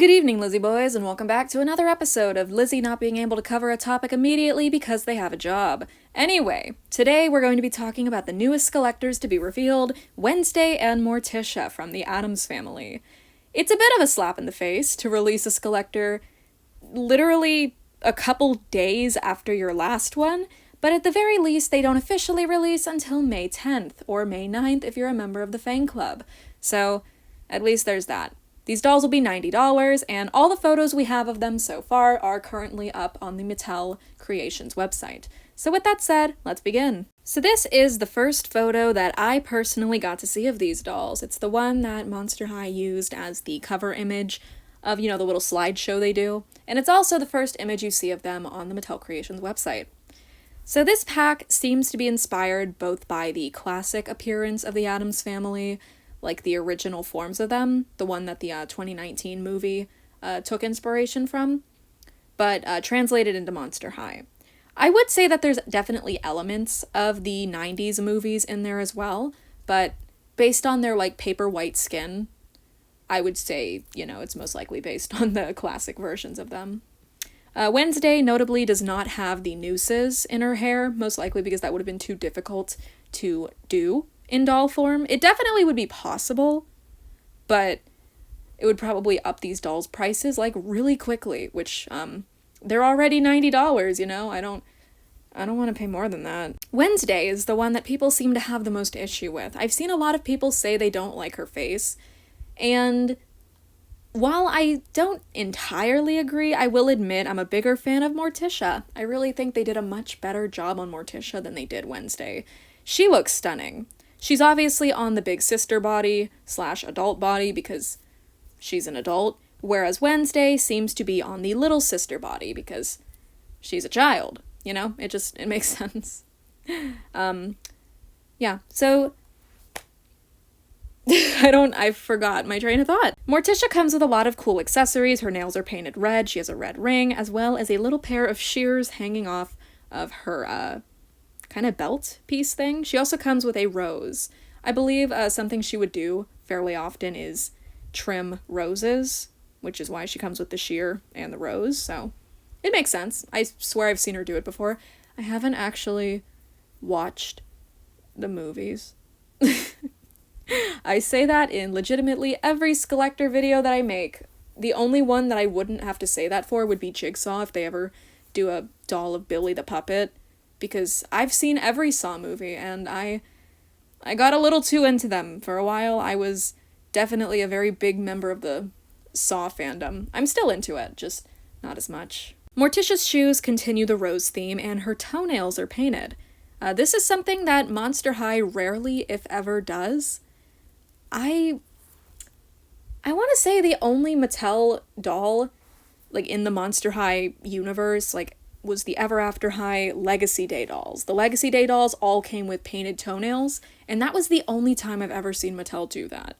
Good evening, Lizzie boys, and welcome back to another episode of Lizzie not being able to cover a topic immediately because they have a job. Anyway, today we're going to be talking about the newest Skullectors to be revealed, Wednesday and Morticia from the Addams family. It's a bit of a slap in the face to release a Skullector literally a couple days after your last one, but at the very least they don't officially release until May 10th, or May 9th if you're a member of the fan club. So, at least there's that. These dolls will be $90, and all the photos we have of them so far are currently up on the Mattel Creations website. So with that said, let's begin. So this is the first photo that I personally got to see of these dolls. It's the one that Monster High used as the cover image of, the little slideshow they do. And it's also the first image you see of them on the Mattel Creations website. So this pack seems to be inspired both by the classic appearance of the Addams family, like the original forms of them, the one that the 2019 movie took inspiration from, but translated into Monster High. I would say that there's definitely elements of the 90s movies in there as well, but based on their paper white skin, I would say, it's most likely based on the classic versions of them. Wednesday notably does not have the nooses in her hair, most likely because that would have been too difficult to do in doll form. It definitely would be possible, but it would probably up these dolls' prices really quickly, which they're already $90, I don't want to pay more than that. Wednesday is the one that people seem to have the most issue with. I've seen a lot of people say they don't like her face, and while I don't entirely agree, I will admit I'm a bigger fan of Morticia. I really think they did a much better job on Morticia than they did Wednesday. She looks stunning. She's obviously on the big sister body / adult body because she's an adult, whereas Wednesday seems to be on the little sister body because she's a child, It makes sense. Yeah, so I forgot my train of thought. Morticia comes with a lot of cool accessories. Her nails are painted red, she has a red ring, as well as a little pair of shears hanging off of her, kind of belt piece thing. She also comes with a rose. I believe something she would do fairly often is trim roses, which is why she comes with the shear and the rose, so it makes sense. I swear I've seen her do it before. I haven't actually watched the movies. I say that in legitimately every Skullector video that I make. The only one that I wouldn't have to say that for would be Jigsaw if they ever do a doll of Billy the Puppet, because I've seen every Saw movie, and I got a little too into them. For a while, I was definitely a very big member of the Saw fandom. I'm still into it, just not as much. Morticia's shoes continue the rose theme, and her toenails are painted. This is something that Monster High rarely, if ever, does. I want to say the only Mattel doll, in the Monster High universe, was the Ever After High Legacy Day dolls. The Legacy Day dolls all came with painted toenails, and that was the only time I've ever seen Mattel do that.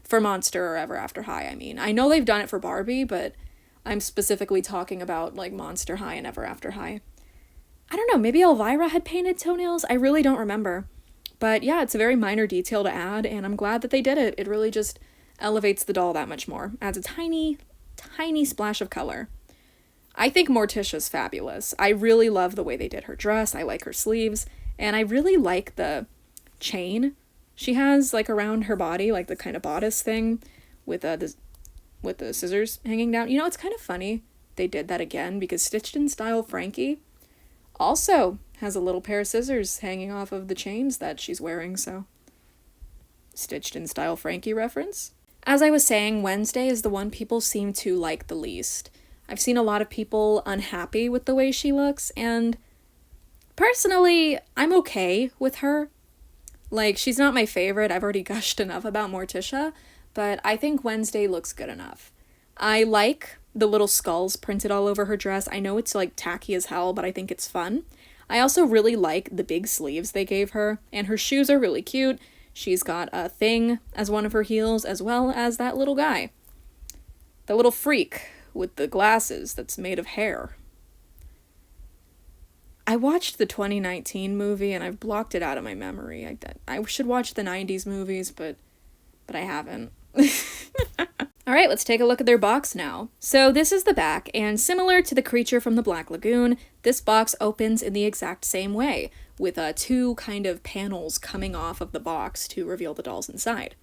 For Monster or Ever After High, I mean. I know they've done it for Barbie, but I'm specifically talking about, Monster High and Ever After High. I don't know, maybe Elvira had painted toenails? I really don't remember. But yeah, it's a very minor detail to add, and I'm glad that they did it. It really just elevates the doll that much more. Adds a tiny, tiny splash of color. I think Morticia's fabulous. I really love the way they did her dress. I like her sleeves, and I really like the chain she has around her body, the kind of bodice thing with the scissors hanging down. It's kind of funny they did that again because Stitched in Style Frankie also has a little pair of scissors hanging off of the chains that she's wearing, so Stitched in Style Frankie reference. As I was saying, Wednesday is the one people seem to like the least. I've seen a lot of people unhappy with the way she looks, and personally, I'm okay with her. She's not my favorite. I've already gushed enough about Morticia, but I think Wednesday looks good enough. I like the little skulls printed all over her dress. I know it's tacky as hell, but I think it's fun. I also really like the big sleeves they gave her, and her shoes are really cute. She's got a thing as one of her heels, as well as that little guy. The little freak with the glasses that's made of hair. I watched the 2019 movie and I've blocked it out of my memory. I should watch the 90s movies, but I haven't. Alright, let's take a look at their box now. So this is the back, and similar to the creature from the Black Lagoon, this box opens in the exact same way, with two kind of panels coming off of the box to reveal the dolls inside.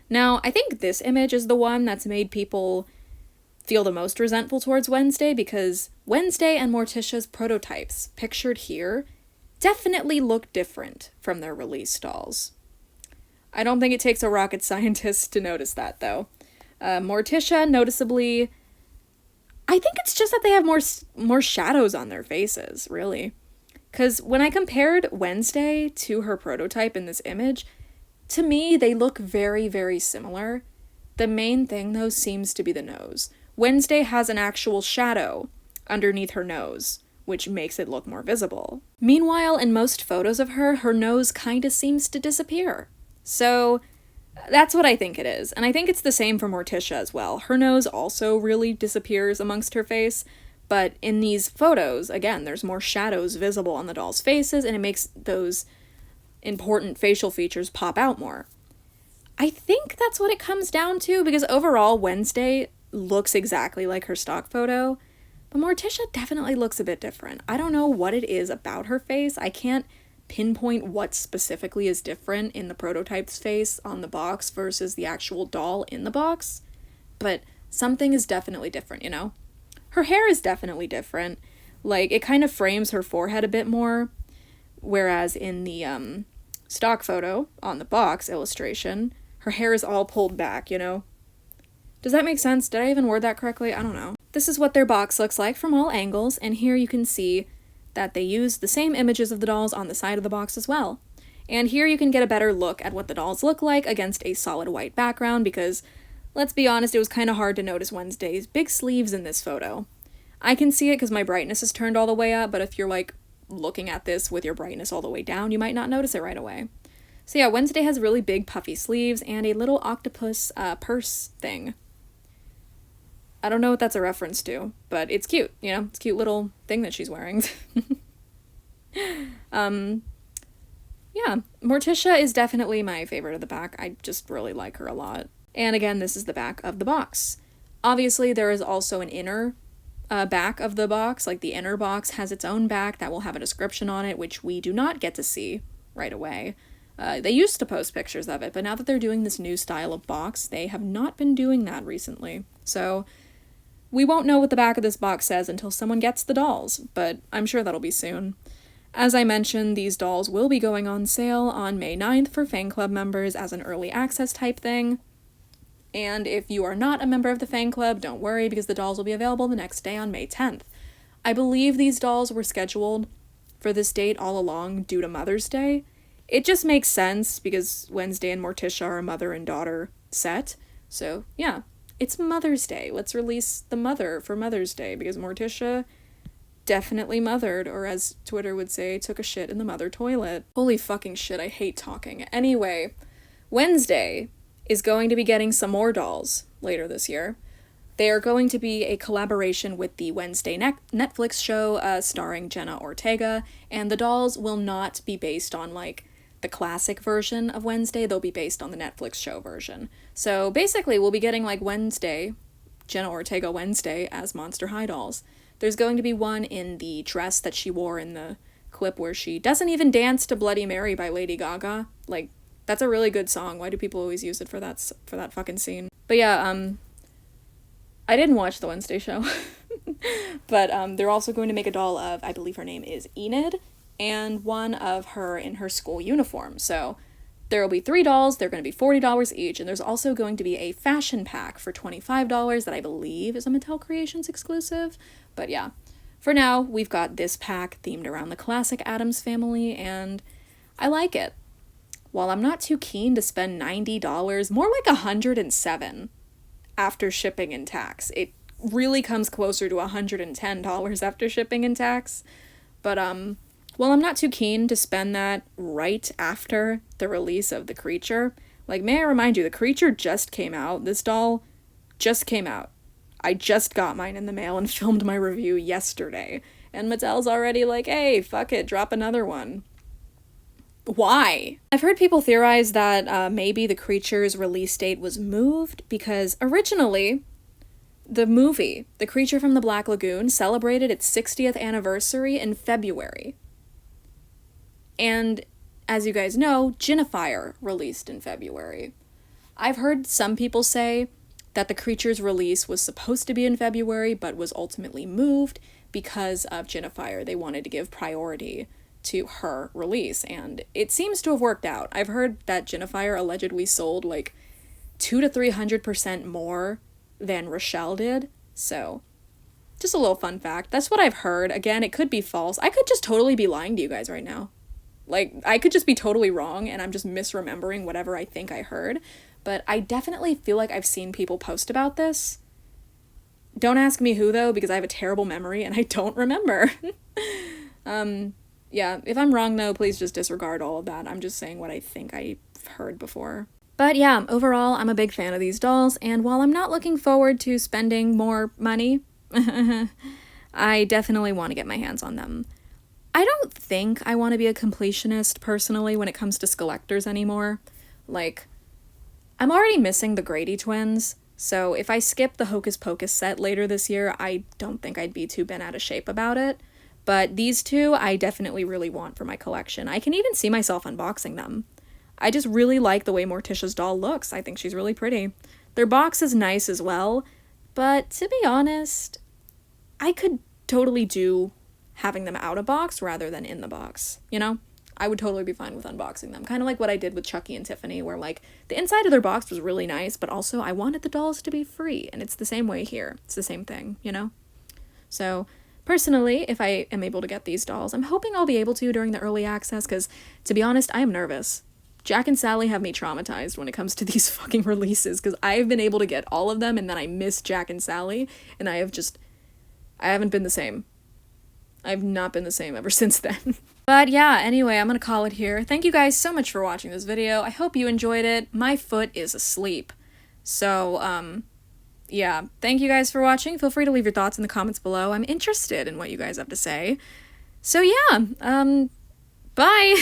Now, I think this image is the one that's made people feel the most resentful towards Wednesday, because Wednesday and Morticia's prototypes, pictured here, definitely look different from their release dolls. I don't think it takes a rocket scientist to notice that, though. Morticia, noticeably, I think it's just that they have more shadows on their faces, really. Because when I compared Wednesday to her prototype in this image, to me, they look very, very similar. The main thing, though, seems to be the nose. Wednesday has an actual shadow underneath her nose, which makes it look more visible. Meanwhile, in most photos of her, her nose kinda seems to disappear. So that's what I think it is, and I think it's the same for Morticia as well. Her nose also really disappears amongst her face, but in these photos, again, there's more shadows visible on the dolls' faces, and it makes those important facial features pop out more. I think that's what it comes down to, because overall, Wednesday looks exactly like her stock photo, but Morticia definitely looks a bit different. I don't know what it is about her face. I can't pinpoint what specifically is different in the prototype's face on the box versus the actual doll in the box, but something is definitely different, you know? Her hair is definitely different. Like, it kind of frames her forehead a bit more, whereas in the stock photo on the box illustration, her hair is all pulled back, you know? Does that make sense? Did I even word that correctly? I don't know. This is what their box looks like from all angles, and here you can see that they used the same images of the dolls on the side of the box as well. And here you can get a better look at what the dolls look like against a solid white background, because, let's be honest, it was kind of hard to notice Wednesday's big sleeves in this photo. I can see it because my brightness is turned all the way up, but if you're, like, looking at this with your brightness all the way down, you might not notice it right away. So yeah, Wednesday has really big puffy sleeves and a little octopus purse thing. I don't know what that's a reference to, but it's cute, you know? It's a cute little thing that she's wearing. Yeah, Morticia is definitely my favorite of the back. I just really like her a lot. And again, this is the back of the box. Obviously, there is also an inner back of the box. Like, the inner box has its own back that will have a description on it, which we do not get to see right away. They used to post pictures of it, but now that they're doing this new style of box, they have not been doing that recently. So we won't know what the back of this box says until someone gets the dolls, but I'm sure that'll be soon. As I mentioned, these dolls will be going on sale on May 9th for fan club members as an early access type thing. And if you are not a member of the fan club, don't worry, because the dolls will be available the next day on May 10th. I believe these dolls were scheduled for this date all along due to Mother's Day. It just makes sense because Wednesday and Morticia are a mother and daughter set. So yeah, it's Mother's Day. Let's release the mother for Mother's Day, because Morticia definitely mothered, or as Twitter would say, took a shit in the mother toilet. Holy fucking shit, I hate talking. Anyway, Wednesday is going to be getting some more dolls later this year. They are going to be a collaboration with the Wednesday Netflix show starring Jenna Ortega, and the dolls will not be based on, like, the classic version of Wednesday. They'll be based on the Netflix show version. So basically, we'll be getting, like, Wednesday, Jenna Ortega Wednesday, as Monster High dolls. There's going to be one in the dress that she wore in the clip where she doesn't even dance to Bloody Mary by Lady Gaga. Like, that's a really good song. Why do people always use it for that fucking scene? But yeah, I didn't watch the Wednesday show. But they're also going to make a doll of, I believe her name is Enid, and one of her in her school uniform. So there will be 3 dolls. They're going to be $40 each, and there's also going to be a fashion pack for $25 that I believe is a Mattel Creations exclusive. But yeah, for now, we've got this pack themed around the classic Addams family, and I like it. While I'm not too keen to spend $90, more like $107 after shipping and tax. It really comes closer to $110 after shipping and tax. But while I'm not too keen to spend that right after the release of the creature, like, may I remind you, the creature just came out. This doll just came out. I just got mine in the mail and filmed my review yesterday. And Mattel's already like, hey, fuck it, drop another one. Why? I've heard people theorize that maybe the creature's release date was moved because originally the movie, The Creature from the Black Lagoon, celebrated its 60th anniversary in February. And as you guys know, Jinnifier released in February. I've heard some people say that the creature's release was supposed to be in February, but was ultimately moved because of Jinnifier. They wanted to give priority to her release, and it seems to have worked out. I've heard that Jinnifier allegedly sold like 200 to 300% more than Rochelle did, so just a little fun fact. That's what I've heard. Again, it could be false. I could just totally be lying to you guys right now. Like, I could just be totally wrong, and I'm just misremembering whatever I think I heard, but I definitely feel like I've seen people post about this. Don't ask me who, though, because I have a terrible memory, and I don't remember. Yeah, if I'm wrong, though, please just disregard all of that. I'm just saying what I think I've heard before. But yeah, overall, I'm a big fan of these dolls, and while I'm not looking forward to spending more money, I definitely want to get my hands on them. I don't think I want to be a completionist, personally, when it comes to Skullectors anymore. Like, I'm already missing the Grady twins, so if I skip the Hocus Pocus set later this year, I don't think I'd be too bent out of shape about it. But these two, I definitely really want for my collection. I can even see myself unboxing them. I just really like the way Morticia's doll looks. I think she's really pretty. Their box is nice as well, but to be honest, I could totally do having them out of box rather than in the box, you know? I would totally be fine with unboxing them. Kind of like what I did with Chucky and Tiffany, where like the inside of their box was really nice, but also I wanted the dolls to be free, and it's the same way here. It's the same thing, you know? So personally, if I am able to get these dolls, I'm hoping I'll be able to during the early access, because to be honest, I am nervous. Jack and Sally have me traumatized when it comes to these fucking releases, because I've been able to get all of them, and then I miss Jack and Sally, and I haven't been the same. I've not been the same ever since then. But yeah, anyway, I'm gonna call it here. Thank you guys so much for watching this video. I hope you enjoyed it. My foot is asleep. So, yeah, thank you guys for watching. Feel free to leave your thoughts in the comments below. I'm interested in what you guys have to say. So yeah, bye!